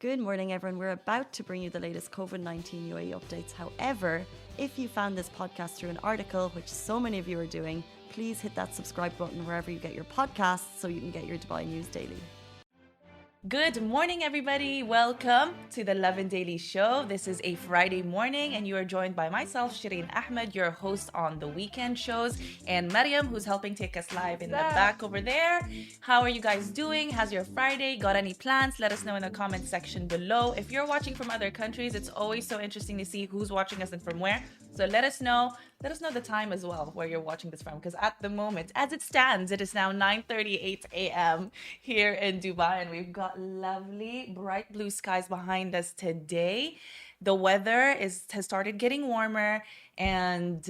Good morning, everyone. We're about to bring you the latest COVID-19 UAE updates. However, if you found this podcast through an article, which so many of you are doing, please hit that subscribe button wherever you get your podcasts so you can get your Dubai news daily. Good morning, everybody. Welcome to the Lovin Daily Show. This is a Friday morning, and you are joined by myself, Shireen Ahmed, your host on the weekend shows, and Mariam, who's helping take us live in the back over there. How are you guys doing? How's your Friday? Got any plans? Let us know in the comment section below. If you're watching from other countries, it's always so interesting to see who's watching us and from where. So let us know. Let us know the time as well where you're watching this from, because at the moment, as it stands, it is now 9:38 a.m. here in Dubai, and we've got lovely bright blue skies behind us today. The weather has started getting warmer, and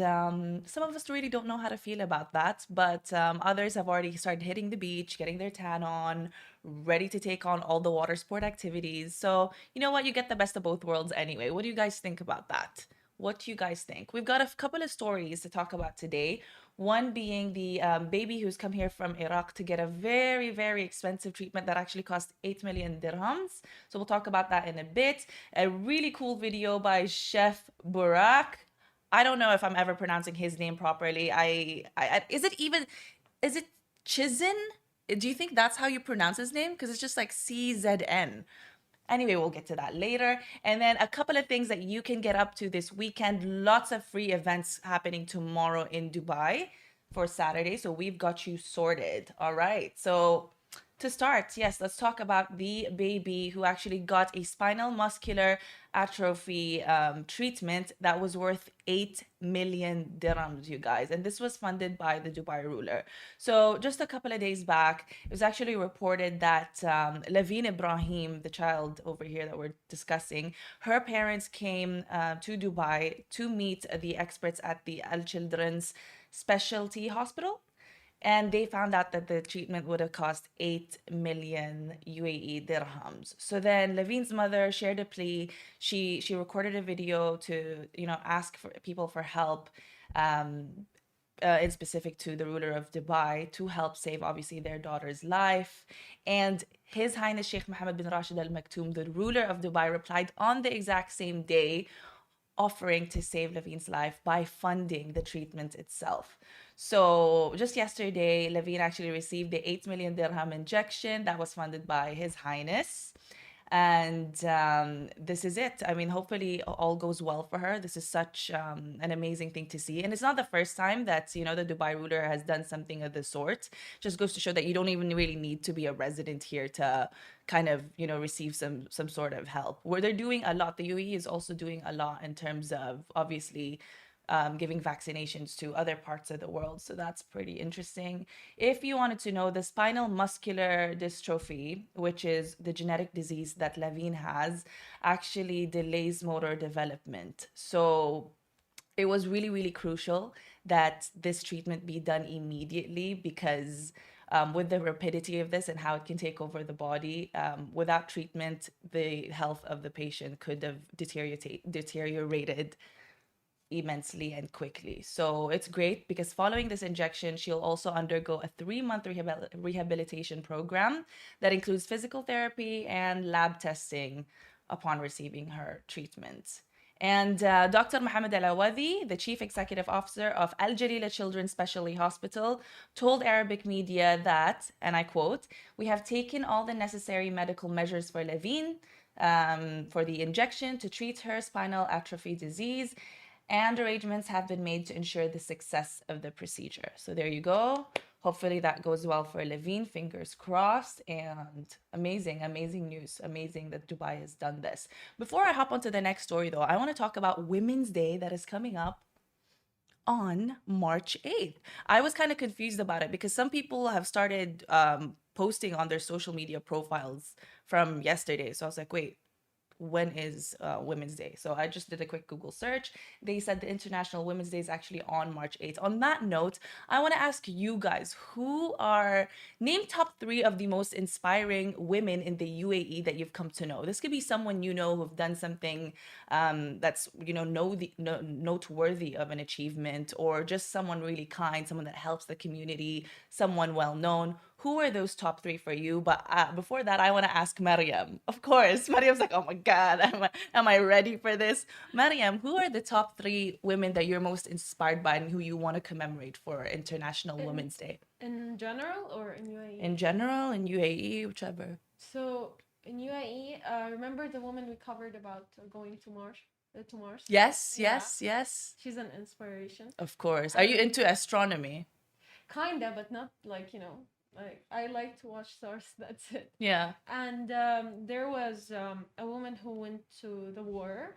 some of us really don't know how to feel about that, but others have already started hitting the beach, getting their tan on, ready to take on all the water sport activities. So you know what? You get the best of both worlds anyway. What do you guys think about that? What do you guys think? We've got a couple of stories to talk about today. One being the baby who's come here from Iraq to get a very, very expensive treatment that actually cost 8 million dirhams. So we'll talk about that in a bit. A really cool video by Chef Burak. I don't know if I'm ever pronouncing his name properly. Is it Chizin? Do you think that's how you pronounce his name? Because it's just like CZN. Anyway, we'll get to that later. And then a couple of things that you can get up to this weekend. Lots of free events happening tomorrow in Dubai for Saturday. So we've got you sorted. All right. So to start, yes, let's talk about the baby who actually got a spinal muscular atrophy treatment that was worth 8 million dirhams, you guys. And this was funded by the Dubai ruler. So just a couple of days back, it was actually reported that Lovin Ibrahim, the child over here that we're discussing, her parents came to Dubai to meet the experts at the Al Children's Specialty Hospital, and they found out that the treatment would have cost 8 million UAE dirhams. So then Levine's mother shared a plea. She recorded a video to, ask for people for help, in specific to the ruler of Dubai, to help save obviously their daughter's life. And His Highness Sheikh Mohammed bin Rashid Al Maktoum, the ruler of Dubai, replied on the exact same day, offering to save Levine's life by funding the treatment itself. So just yesterday, Levine actually received the 8 million dirham injection that was funded by His Highness. And this is it. I mean, hopefully all goes well for her. This is such an amazing thing to see. And it's not the first time that, the Dubai ruler has done something of the sort. Just goes to show that you don't even really need to be a resident here to kind of, receive some sort of help. Where they're doing a lot. The UAE is also doing a lot in terms of, obviously, giving vaccinations to other parts of the world. So that's pretty interesting. If you wanted to know, the spinal muscular dystrophy, which is the genetic disease that Levine has, actually delays motor development. So it was really, really crucial that this treatment be done immediately, because with the rapidity of this and how it can take over the body, without treatment, the health of the patient could have deteriorated immensely and quickly. So it's great because following this injection, she'll also undergo a 3-month rehabilitation program that includes physical therapy and lab testing upon receiving her treatment. And Dr. Mohammed Al Awadi, the chief executive officer of Al Jalila Children's Specialty Hospital, told Arabic media that, and I quote, "We have taken all the necessary medical measures for Levine, for the injection to treat her spinal atrophy disease, and arrangements have been made to ensure the success of the procedure." So there you go. Hopefully that goes well for Levine. Fingers crossed. And amazing, amazing news. Amazing that Dubai has done this. Before I hop on to the next story, though, I want to talk about Women's Day that is coming up on March 8th. I was kind of confused about it because some people have started posting on their social media profiles from yesterday. So I was like, wait, when is Women's Day? So I just did a quick Google search. They said the International Women's Day is actually on March 8th. On that note, I want to ask you guys, name top 3 of the most inspiring women in the UAE that you've come to know. This could be someone you know who've done something that's, noteworthy of an achievement, or just someone really kind, someone that helps the community, someone well known. Who are those top three for you? But before that, I want to ask Mariam. Of course, Mariam's like, oh my God, am I ready for this? Mariam, who are the top three women that you're most inspired by and who you want to commemorate for International Women's Day? In general or in UAE? In general, in UAE, whichever. So in UAE, remember the woman we covered about going to Mars? To Mars? Yes, Yeah. yes. She's an inspiration. Of course. Are you into astronomy? Kinda, but not like, like I like to watch stars, that's it. Yeah. And there was a woman who went to the war.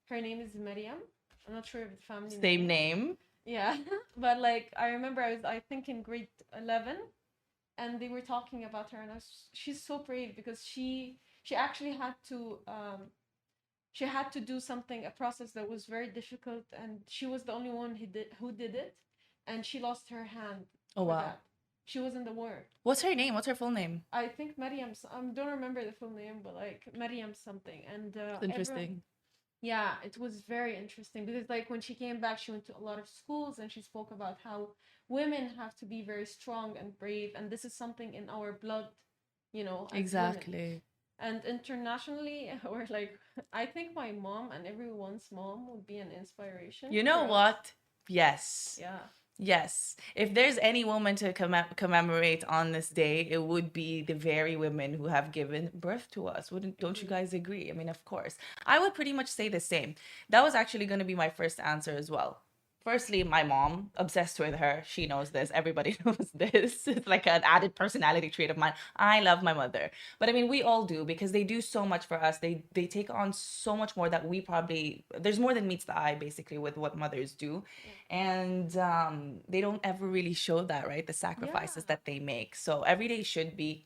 Her name is Maryam. I'm not sure if the family Same name. Yeah. But like I remember I think in grade 11 and they were talking about her and she's so brave because she actually had to do something, a process that was very difficult, and she was the only one who did it, and she lost her hand. Oh, wow. That. She was in the war. What's her name? What's her full name? I think Maryam. I don't remember the full name, but like Maryam something. And interesting. Yeah, it was very interesting because like when she came back, she went to a lot of schools and she spoke about how women have to be very strong and brave, and this is something in our blood, as Exactly. women. And internationally, or like, I think my mom and everyone's mom would be an inspiration. You know what? Yes. Yeah. Yes. If there's any woman to commemorate on this day, it would be the very women who have given birth to us. Don't you guys agree? I mean, of course. I would pretty much say the same. That was actually going to be my first answer as well. Firstly, my mom, obsessed with her. She knows this. Everybody knows this. It's like an added personality trait of mine. I love my mother. But I mean, we all do because they do so much for us. They take on so much more that we probably, there's more than meets the eye basically with what mothers do. And they don't ever really show that, right? The sacrifices that they make. So every day should be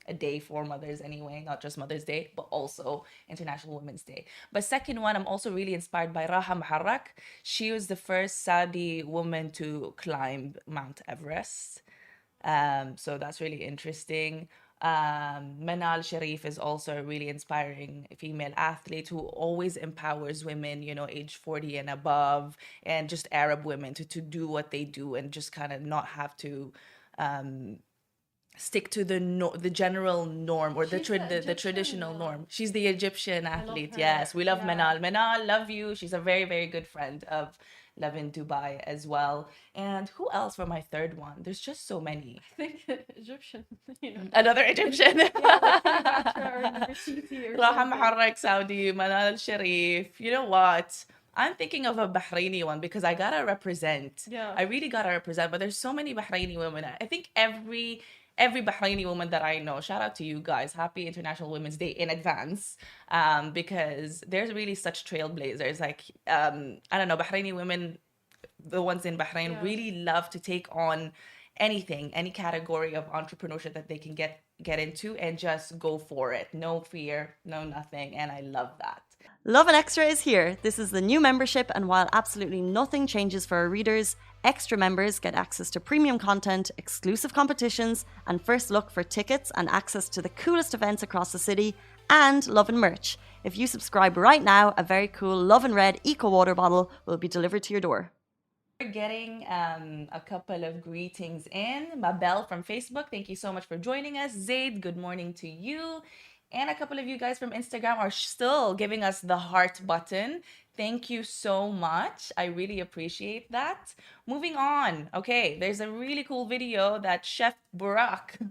a day for mothers anyway, not just Mother's Day, but also International Women's Day. But second one, I'm also really inspired by Raha Muharrak. She was the first Saudi woman to climb Mount Everest. So that's really interesting. Manal Sharif is also a really inspiring female athlete who always empowers women, age 40 and above, and just Arab women to do what they do and just kind of not have to stick to the general norm or the traditional norm. She's the Egyptian athlete. Yes, we love Manal. Manal, love you. She's a very, very good friend of Lovin Dubai as well. And who else for my third one? There's just so many. I think Egyptian. Another Egyptian. Raha Muharrak, Saudi, Manal Sharif. You know what? I'm thinking of a Bahraini one because I gotta represent. Yeah. I really gotta represent, but there's so many Bahraini women. I think every Bahraini woman that I know, shout out to you guys. Happy International Women's Day in advance. Because there's really such trailblazers. Like, I don't know, Bahraini women, the ones in Bahrain, really love to take on anything, any category of entrepreneurship that they can get into and just go for it. No fear, no nothing. And I love that. Lovin Extra is here. This is the new membership, and while absolutely nothing changes for our readers, extra members get access to premium content, exclusive competitions, and first look for tickets and access to the coolest events across the city, and Lovin merch. If you subscribe right now, a very cool Lovin Red Eco Water bottle will be delivered to your door. We're getting a couple of greetings in. Mabel from Facebook, thank you so much for joining us. Zaid, good morning to you. And a couple of you guys from Instagram are still giving us the heart button. Thank you so much. I really appreciate that. Moving on. Okay, there's a really cool video that Chef Burak,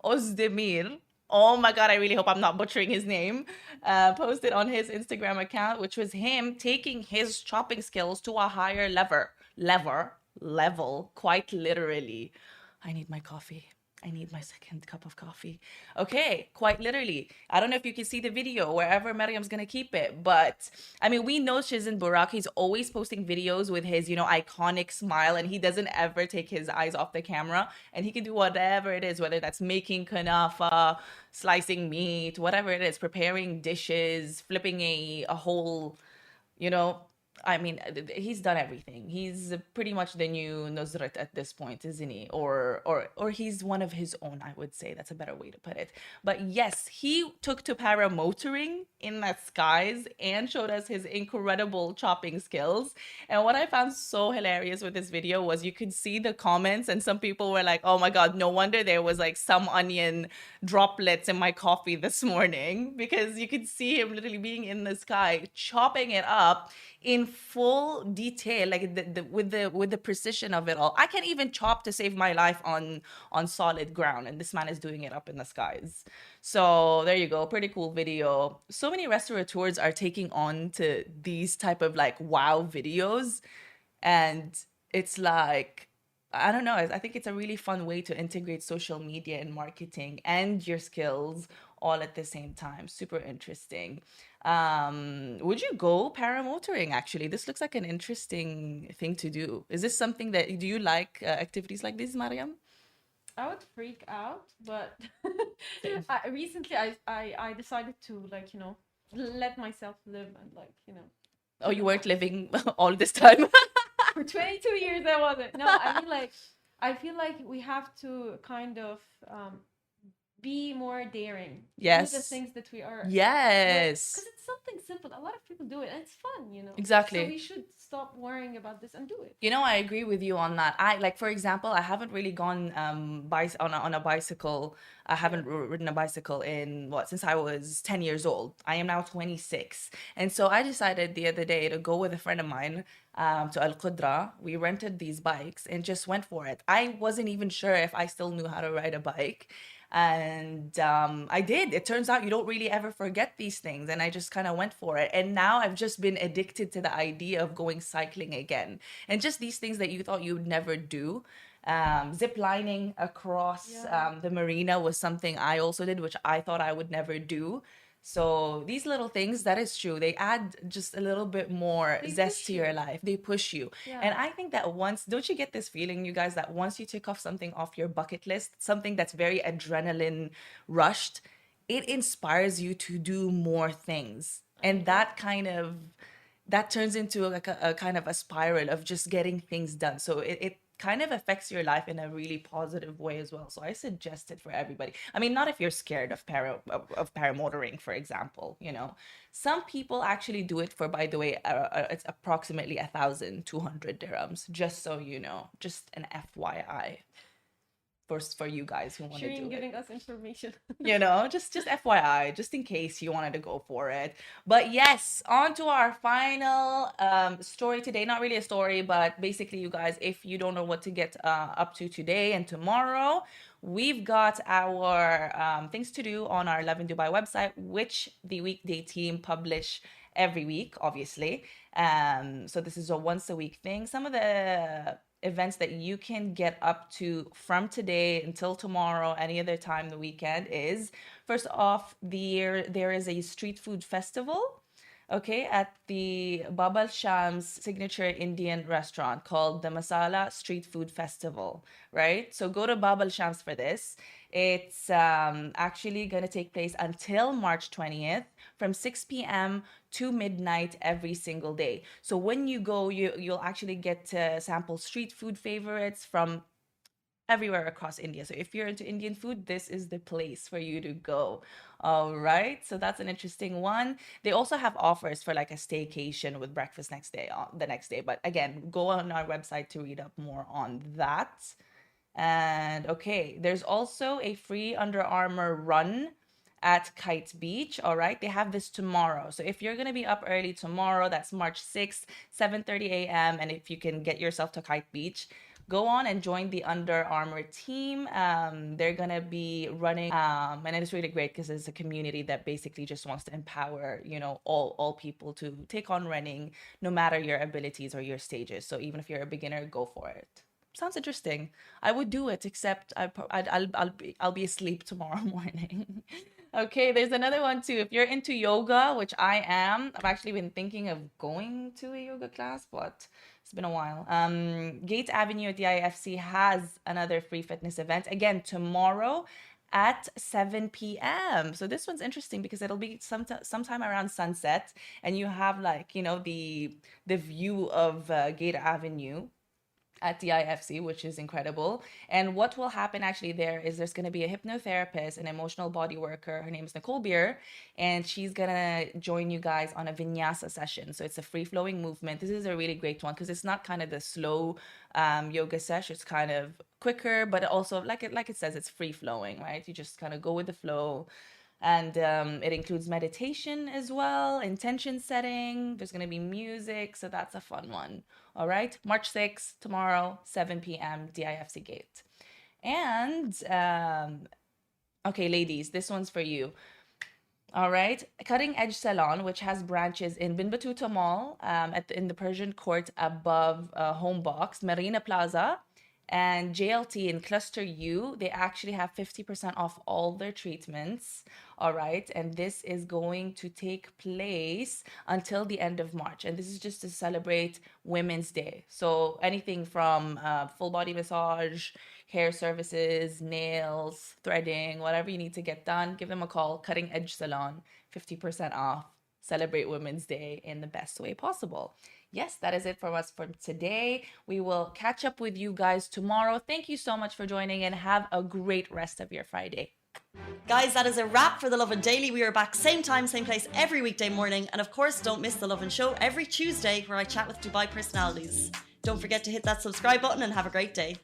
Ozdemir, oh my God, I really hope I'm not butchering his name, posted on his Instagram account, which was him taking his chopping skills to a higher level, quite literally. I need my coffee. I need my second cup of coffee. Okay, quite literally. I don't know if you can see the video, wherever Mariam's going to keep it. But, I mean, we know Shizin Burak. He's always posting videos with his, iconic smile. And he doesn't ever take his eyes off the camera. And he can do whatever it is, whether that's making kanafa, slicing meat, whatever it is, preparing dishes, flipping a whole, I mean, he's done everything. He's pretty much the new Nusrat at this point, isn't he? Or he's one of his own, I would say. That's a better way to put it. But yes, he took to paramotoring in the skies and showed us his incredible chopping skills. And what I found so hilarious with this video was you could see the comments, and some people were like, "Oh my God, no wonder there was like some onion droplets in my coffee this morning," because you could see him literally being in the sky, chopping it up in full detail, like with the precision of it all. I can't even chop to save my life on solid ground, and this man is doing it up in the skies. So there you go, pretty cool video. So many restaurateurs are taking on to these type of like wow videos, and it's like, I don't know, I think it's a really fun way to integrate social media and marketing and your skills all at the same time. Super interesting. Would you go paramotoring actually? This looks like an interesting thing to do. Is this something that, do you like activities like this, Mariam? I would freak out, but recently I decided to, like, let myself live and, like, Oh, you weren't living all this time? for 22 years I wasn't. No, I mean, like, I feel like we have to kind of be more daring. Yes. Do the things that we are. Yes. Because it's something simple. A lot of people do it and it's fun. Exactly. So we should stop worrying about this and do it. I agree with you on that. I like, for example, I haven't really gone on a bicycle. I haven't ridden a bicycle in since I was 10 years old. I am now 26. And so I decided the other day to go with a friend of mine to Al Qudra. We rented these bikes and just went for it. I wasn't even sure if I still knew how to ride a bike. And I did. It turns out you don't really ever forget these things. And I just kind of went for it. And now I've just been addicted to the idea of going cycling again. And just these things that you thought you would never do. Zip lining across the marina was something I also did, which I thought I would never do. So these little things, that is true. They add just a little bit more zest to your life. They push you. Yeah. And I think that don't you get this feeling, you guys, that once you tick off something off your bucket list, something that's very adrenaline rushed, it inspires you to do more things. And that turns into like a kind of a spiral of just getting things done. So it kind of affects your life in a really positive way as well. So I suggest it for everybody. I mean, not if you're scared of paramotoring, for example. Some people actually do it for, by the way, it's approximately 1,200 dirhams. Just so you know, just an FYI. For you guys who want to do it. Giving us information. Just FYI, just in case you wanted to go for it. But yes, on to our final story today. Not really a story, but basically, you guys, if you don't know what to get up to today and tomorrow, we've got our things to do on our Lovin Dubai website, which the weekday team publish every week, obviously. So this is a once a week thing. Some of the events that you can get up to from today until tomorrow, any other time the weekend, is, first off, there is a street food festival, okay, at the Baba Sham's signature Indian restaurant called the Masala Street Food Festival, right? So go to Baba Sham's for this. It's actually going to take place until March 20th from 6 p.m. to midnight every single day. So when you go, you'll actually get to sample street food favorites from everywhere across India. So if you're into Indian food, this is the place for you to go. All right. So that's an interesting one. They also have offers for like a staycation with breakfast the next day. But again, go on our website to read up more on that. And okay, there's also a free Under Armour run at Kite Beach. All right, they have this tomorrow. So if you're going to be up early tomorrow, that's March 6th, 7:30 a.m. And if you can get yourself to Kite Beach, go on and join the Under Armour team. They're going to be running, and it's really great because it's a community that basically just wants to empower, all people to take on running, no matter your abilities or your stages. So even if you're a beginner, go for it. Sounds interesting. I would do it, except I'll be asleep tomorrow morning. Okay, there's another one too. If you're into yoga, which I am, I've actually been thinking of going to a yoga class, but it's been a while. Gate Avenue at the IFC has another free fitness event again tomorrow at 7 p.m. So this one's interesting because it'll be sometime around sunset, and you have like, you know, the view of Gate Avenue at the IFC, which is incredible. And what will happen actually there is there's going to be a hypnotherapist, an emotional body worker. Her name is Nicole Beer, and she's going to join you guys on a vinyasa session. So it's a free flowing movement. This is a really great one because it's not kind of the slow yoga session. It's kind of quicker, but also like it says, it's free flowing, right? You just kind of go with the flow. And it includes meditation as well, intention setting. There's going to be music, so that's a fun one. All right, March 6th, tomorrow, 7 p.m., DIFC Gate. And, okay, ladies, this one's for you. All right, Cutting Edge Salon, which has branches in Bin Battuta Mall, in the Persian Court above Homebox, Marina Plaza, and JLT in Cluster U. They actually have 50% off all their treatments. All right, and this is going to take place until the end of March, and this is just to celebrate Women's Day. So anything from full body massage, hair services, nails, threading, whatever you need to get done, give them a call. Cutting Edge Salon, 50% off. Celebrate Women's Day in the best way possible. Yes, that is it for us for today. We will catch up with you guys tomorrow. Thank you so much for joining, and have a great rest of your Friday. Guys, that is a wrap for the Lovin Daily. We are back same time, same place every weekday morning. And of course, don't miss the Lovin Show every Tuesday, where I chat with Dubai personalities. Don't forget to hit that subscribe button and have a great day.